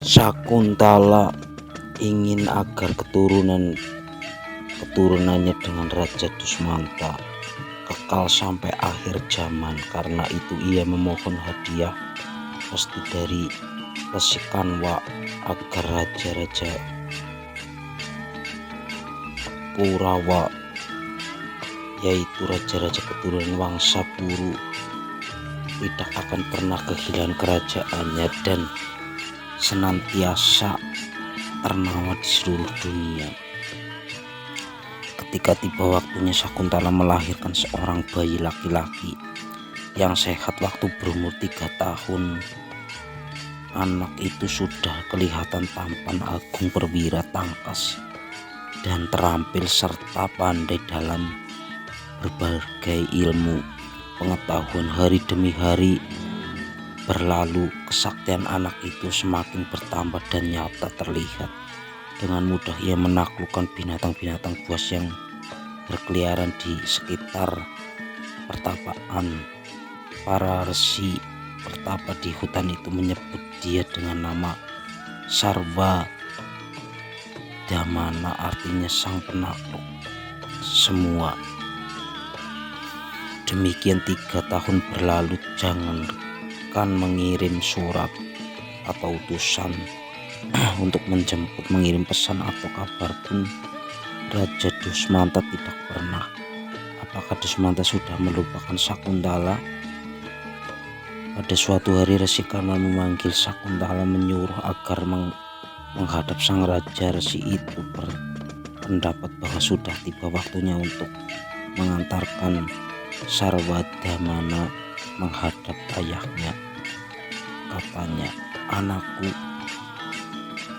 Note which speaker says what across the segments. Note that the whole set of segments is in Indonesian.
Speaker 1: Sakuntala ingin agar keturunannya dengan Raja Dusmanta kekal sampai akhir zaman. Karena itu ia memohon hadiah restu dari Resi Kanwa agar raja-raja Kurawa, yaitu raja-raja keturunan Wangsa Puru, tidak akan pernah kehilangan kerajaannya dan senantiasa ternama di seluruh dunia. Ketika tiba waktunya, Sakuntala melahirkan seorang bayi laki-laki yang sehat waktu berumur 3 tahun. Anak itu sudah kelihatan tampan, agung, perwira, tangkas, dan terampil serta pandai dalam berbagai ilmu pengetahuan. Hari demi hari berlalu, kesaktian anak itu semakin bertambah dan nyata terlihat. Dengan mudah ia menaklukkan binatang-binatang buas yang berkeliaran di sekitar pertapaan. Para resi pertapa di hutan itu menyebut dia dengan nama Sarva Damana, artinya sang penakluk semua. Demikian 3 tahun berlalu, jangankan mengirim surat atau utusan untuk menjemput, mengirim pesan atau kabar pun Raja Dusmanta tidak pernah. Apakah Dusmanta sudah melupakan Sakuntala? Pada suatu hari Resi Kanwa memanggil Sakuntala, menyuruh agar menghadap sang raja. Resi itu berpendapat bahwa sudah tiba waktunya untuk mengantarkan Sarwadamana menghadap ayahnya. Katanya, "Anakku,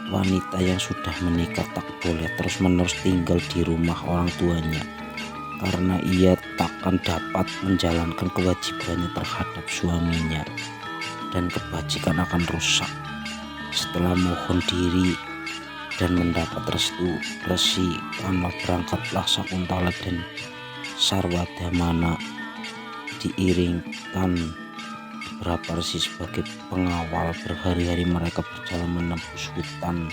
Speaker 1: wanita yang sudah menikah tak boleh terus-menerus tinggal di rumah orang tuanya, karena ia takkan dapat menjalankan kewajibannya terhadap suaminya dan kebajikan akan rusak." Setelah mohon diri dan mendapat restu Resi Kanwa, berangkatlah Sakuntala dan Sarwadamana diiringkan beberapa resi sebagai pengawal. Berhari-hari mereka berjalan menembus hutan,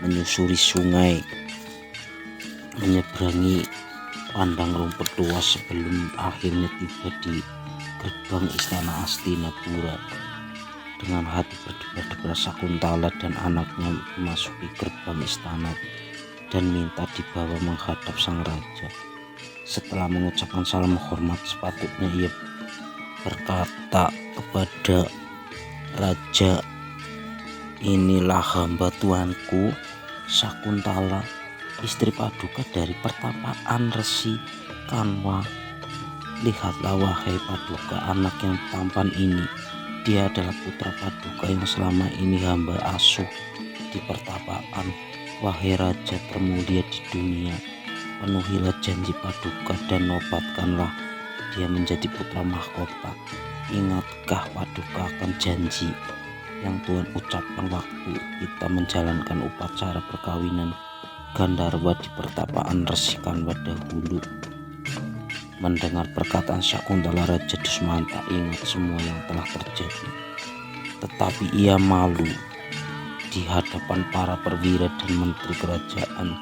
Speaker 1: menyusuri sungai, menyeberangi padang rumput luas sebelum akhirnya tiba di gerbang istana Hastinapura. Dengan hati berdebar-debar, Sakuntala dan anaknya memasuki gerbang istana dan minta dibawa menghadap sang raja. Setelah mengucapkan salam hormat, sepatutnya ia berkata kepada raja, "Inilah hamba tuanku, Sakuntala, istri Paduka dari pertapaan Resi Kanwa. Lihatlah wahai Paduka, anak yang tampan ini. Dia adalah putra Paduka yang selama ini hamba asuh di pertapaan. Wahai raja termulia di dunia, penuhilah janji Paduka dan nobatkanlah dia menjadi putra mahkota. Ingatkah Paduka akan janji yang Tuhan ucapkan waktu kita menjalankan upacara perkawinan Gandharwa di pertapaan Resi Kanwa dahulu?" Mendengar perkataan Sakuntala, Raja Dusmanta ingat semua yang telah terjadi, tetapi ia malu di hadapan para perwira dan menteri kerajaan.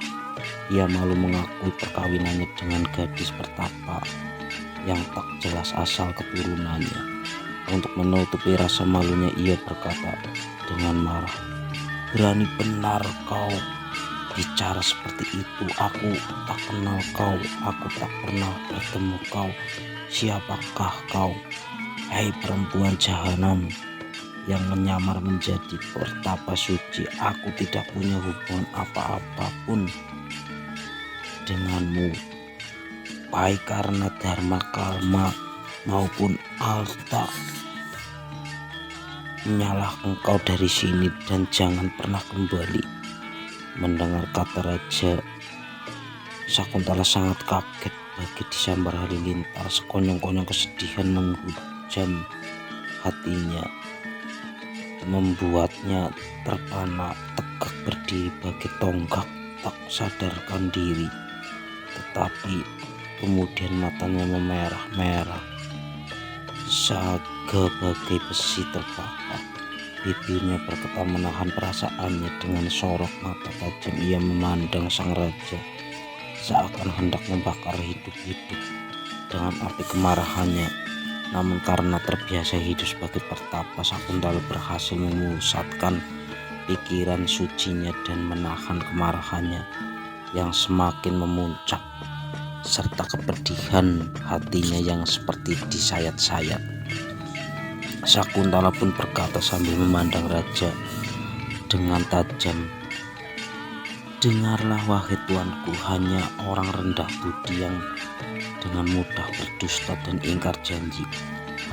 Speaker 1: Ia malu mengakui perkawinannya dengan gadis pertapa yang tak jelas asal keturunannya. Untuk menutupi rasa malunya, ia berkata dengan marah, "Berani benar kau bicara seperti itu. Aku tak kenal kau, aku tak pernah bertemu kau. Siapakah kau, hai perempuan jahanam yang menyamar menjadi pertapa suci? Aku tidak punya hubungan apa-apa pun denganmu, baik karena dharma, karma maupun alta. Nyalah engkau dari sini dan jangan pernah kembali." Mendengar kata raja, Sakuntala sangat kaget. Bagi disambar halilintar, sekonyong-konyong kesedihan menghujam hatinya, membuatnya terpana tegak berdiri bagi tonggak, tak sadarkan diri. Tetapi kemudian matanya memerah-merah, saga bagai besi terbakar. Bibirnya bergetar menahan perasaannya. Dengan sorot mata tajam ia memandang sang raja, seakan hendak membakar hidup-hidup dengan api kemarahannya. Namun karena terbiasa hidup sebagai pertapa, Sakuntala berhasil memusatkan pikiran sucinya dan menahan kemarahannya yang semakin memuncak, serta kepedihan hatinya yang seperti disayat-sayat. Sakuntala pun berkata sambil memandang raja dengan tajam, "Dengarlah wahai tuanku, hanya orang rendah budi yang dengan mudah berdusta dan ingkar janji.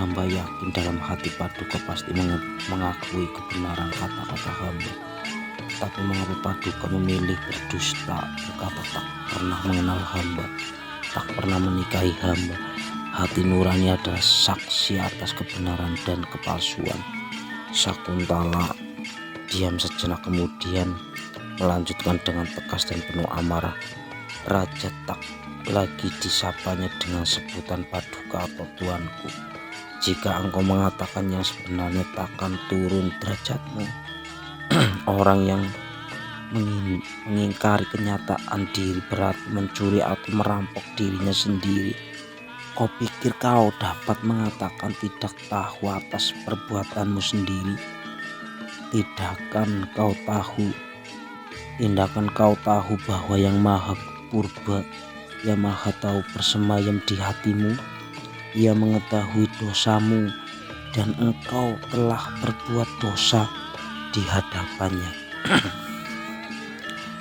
Speaker 1: Hamba yakin dalam hati Paduka pasti mengakui kebenaran kata-kata hamba. Tapi mengapa Paduka memilih berdusta, berkata tak pernah mengenal hamba, tak pernah menikahi hamba? Hati nurani adalah saksi atas kebenaran dan kepalsuan." Sakuntala diam sejenak, kemudian melanjutkan dengan tegas dan penuh amarah, "Raja, tak lagi disapanya dengan sebutan Paduka atau tuanku. Jika engkau mengatakan yang sebenarnya, takkan turun derajatmu." Orang yang mengingkari kenyataan diri berarti mencuri atau merampok dirinya sendiri. Kau pikir kau dapat mengatakan tidak tahu atas perbuatanmu sendiri? Tidakkan kau tahu, tindakan kau tahu bahwa Yang Maha Purba, Yang Maha Tahu bersemayam di hatimu? Ia mengetahui dosamu dan engkau telah berbuat dosa di hadapannya.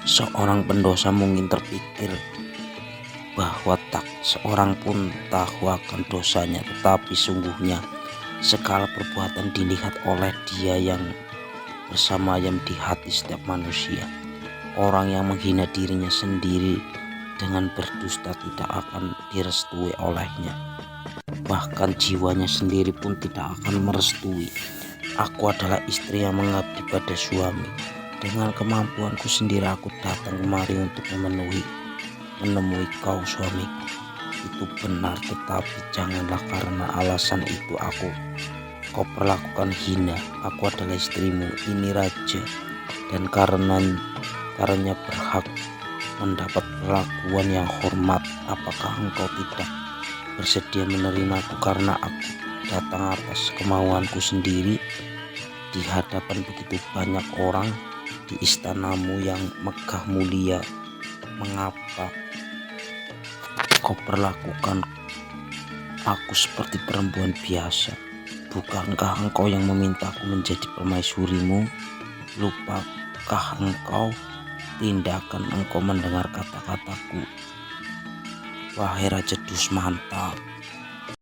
Speaker 1: Seorang pendosa mungkin terpikir bahwa tak seorang pun tahu akan dosanya, tetapi sungguhnya segala perbuatan dilihat oleh Dia yang bersemayam di hati setiap manusia. Orang yang menghina dirinya sendiri dengan berdusta tidak akan direstui olehnya. Bahkan jiwanya sendiri pun tidak akan merestui. Aku adalah istri yang mengabdi pada suami. Dengan kemampuanku sendiri aku datang kemari untuk menemui kau suamiku. Itu benar, tetapi janganlah karena alasan itu kau perlakukan hina. Aku adalah istrimu, ini raja, dan karenanya berhak mendapat perlakuan yang hormat. Apakah engkau tidak bersedia menerimaku karena aku datang atas kemauanku sendiri di hadapan begitu banyak orang di istanamu yang megah mulia? Mengapa kau perlakukan aku seperti perempuan biasa? Bukankah engkau yang memintaku menjadi permaisurimu? Lupakah engkau tindakan engkau mendengar kata-kataku? Wahai Raja Dusmanta,